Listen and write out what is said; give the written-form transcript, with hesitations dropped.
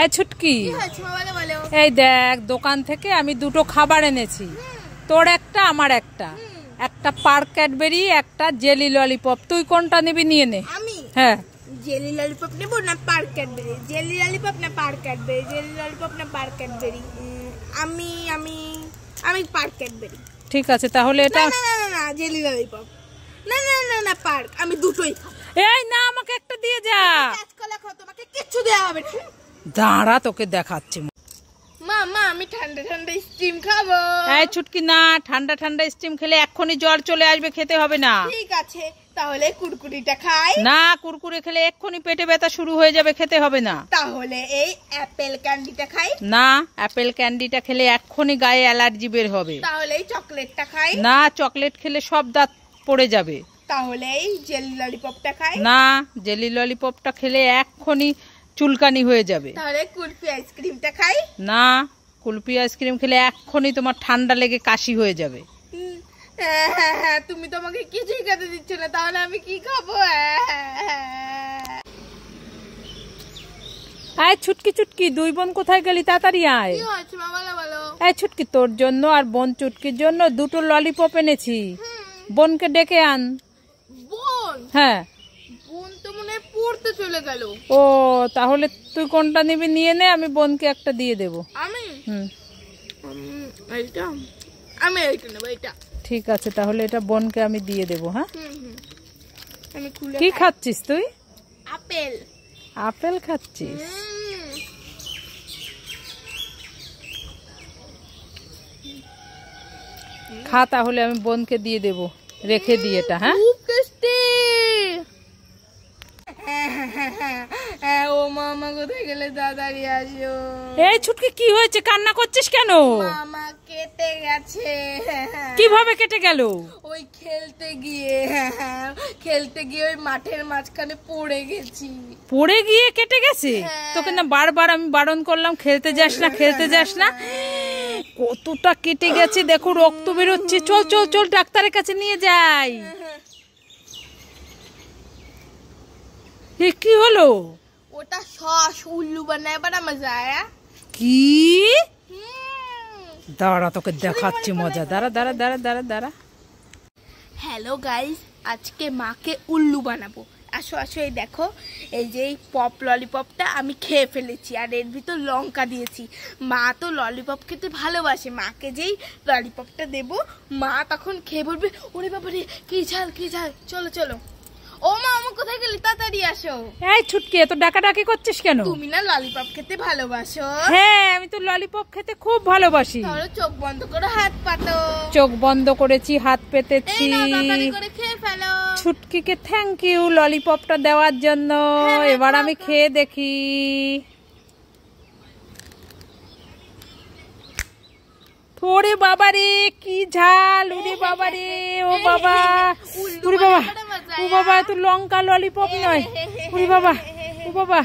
এই ছুটকি, এই দেখ দোকান থেকে আমি দুটো খাবার এনেছি, তোর একটা আমার একটা, একটা পার্ক ক্যাডবেরি, একটা জেলি ললিপপ। তুই কোনটা নিবি নিয়ে নে। হ্যাঁ, জেলি ললিপপ নেব না পার্ক ক্যাডবেরি? জেলি ললিপপ না পার্ক ক্যাডবেরি? জেলি ললিপপ না পার্ক ক্যাডবেরি? আমি আমি আমি পার্ক ক্যাডবেরি। ঠিক আছে তাহলে এটা। না না না না জেলি ললিপপ। না না না না পার্ক। আমি দুটোই খাবো। এই না, আমাকে একটা দিয়ে যা। আজকাল খাও, তোমাকে কিচ্ছু দেওয়া হবে না। দাঁড়া তোকে দেখাচ্ছি। মা মা আমি ঠান্ডা ঠান্ডা স্টিম খাবো। এই ছুটকি, না ঠান্ডা ঠান্ডা স্টিম খেলে এক্ষুনি জ্বর চলে আসবে, খেতে হবে না। ঠিক আছে তাহলে কুরকুরিটা খাই। না, কুরকুরে খেলে এক্ষুনি পেটে ব্যথা শুরু হয়ে যাবে, খেতে হবে না। তাহলে এই অ্যাপেল ক্যান্ডিটা খাই। না, অ্যাপেল ক্যান্ডিটা খেলে এক্ষুনি গায়ে অ্যালার্জি বের হবে। তাহলে এই চকলেটটা খাই। না, চকলেট খেলে সব দাঁত পড়ে যাবে। তাহলে এই জেলি ললিপপটা খাই। না, জেলি ললিপপটা খেলে এক্ষুনি চুলকানি হয়ে যাবে। তাহলে কুলফি আইসক্রিমটা খাই। না, কুলফি আইসক্রিম খেলে এক্ষুনি তোমার ঠান্ডা লেগে কাশি হয়ে যাবে। তুমি তো আমাকে কিছুই খেতে দিচ্ছ না, তাহলে আমি কি খাবো? আয় ছুটকি চুটকি, দুই বোন কোথায় গেলি? তাড়াতাড়ি আয়। কি হয়েছে মা, বলো বলো। এই ছুটকি, তোর জন্য আর বোন চুটকির জন্য দুটো ললিপপ এনেছি, বোনকে ডেকে আন। বোন? হ্যাঁ। বোন তো মনে হয় পড়তে চলে গেল। ও, তাহলে তুই কোনটা নিবি নিয়ে নে, আমি বোনকে একটা দিয়ে দেবো। আমি এইটা নেবো, এটা। ঠিক আছে তাহলে এটা বোনকে আমি দিয়ে দেবো। হ্যাঁ, আমি খুলে কি খাচ্ছিস তুই? আপেল। আপেল খাচ্ছিস? খা তাহলে, আমি বোনকে দিয়ে দেবো, রেখে দিয়ে এটা। হ্যাঁ, খুব টেস্টি। ও মামা কোথায় গেলে? তাড়াতাড়ি আসো। এই ছুটকি, কি হয়েছে? কান্না করছিস কেন? মামা কেটে গেছে। কিভাবে কেটে গেল? ওই খেলতে গিয়ে ওই মাঠের মাঝখানে পড়ে গেছি। পড়ে গিয়ে কেটে গেছে? তোকে না বারবার আমি বারণ করলাম খেলতে যাস না, খেলতে যাস না। কতটা কেটে গেছে দেখো, রক্ত বেরোচ্ছে। চল চল চল, ডাক্তারের কাছে নিয়ে যাই। কি হলো? ওটা সস উল্লু বানায়, বড় মজা আয়া। কি? দাঁড়া তোকে দেখাচ্ছি মজা, দাঁড়া দাঁড়া দাঁড়া দাঁড়া দাঁড়া। হ্যালো গাইস, আজকে মাকে উল্লু বানাবো। আসো আসো, এই দেখো, এই যে এই পপ ললিপপটা আমি খেয়ে ফেলেছি, আর এর ভিতর লঙ্কা দিয়েছি। মা তো ললিপপ খেতে ভালোবাসে, মাকে যেই ললিপপটা দেবো মা তখন খেয়ে বলবে ওরে বাবা রে কি ঝাল কি ঝাল। চলো চলো। ও মা, আমি কোথায় গেলি? তাড়াতাড়ি আসো। এই ছুটকি, এত ডাকাডাকি করছিস কেন? তুমি না ললিপপ খেতে ভালোবাসো? হ্যাঁ, আমি তো ললিপপ খেতে খুব ভালোবাসি। তাহলে চোখ বন্ধ করে হাত পাতো। চোখ বন্ধ করেছি, হাত পেতেছি। এই নাও, তাড়াতাড়ি করে খেয়ে ফেলো। ছুটকিকে থ্যাংক ইউ ললিপপটা দেওয়ার জন্য। এবার আমি খেয়ে দেখি। ওরে বাবা রে কি ঝাল, ওরে বাবা রে, ও বাবা, ওরে বাবা, ও বাবা, তো লঙ্কা ললিপপ নয়, ওরে বাবা, ও বাবা।